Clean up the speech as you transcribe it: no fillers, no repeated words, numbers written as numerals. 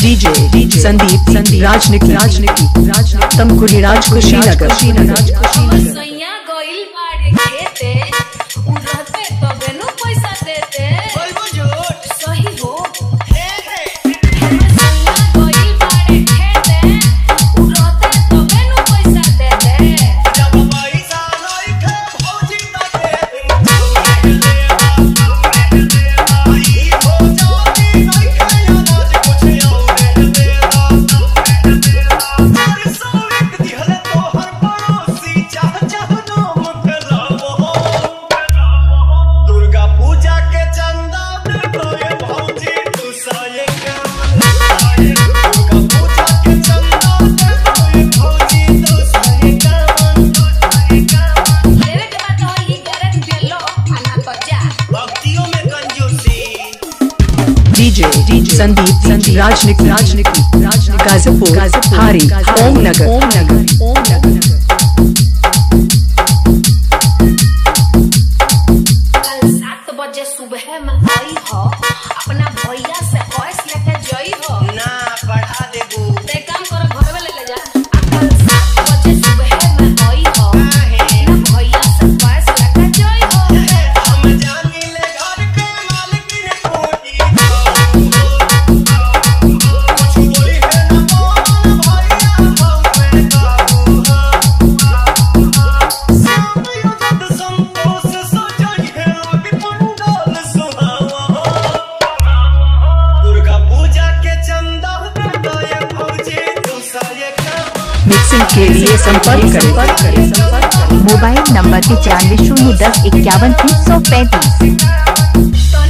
DJ Sandeep राजनीति तमकुरी राज Kushinagar DJ Sandeep राजनीति गाजीपुर हारी ओम नगर कल 7 बजे सुबह में आई हो अपना भैया से पैस लेके जई हो ना पढ़ा देबू ते काम कर घर में ले जा। कल 7 बजे सुबह में आई हो अपना भैया से पैस लेके जई हो हम जानी ले घर के मालिक ने कोठी मिक्सिंग के लिए संपर्क करें। Mobile number 95 010 51 335।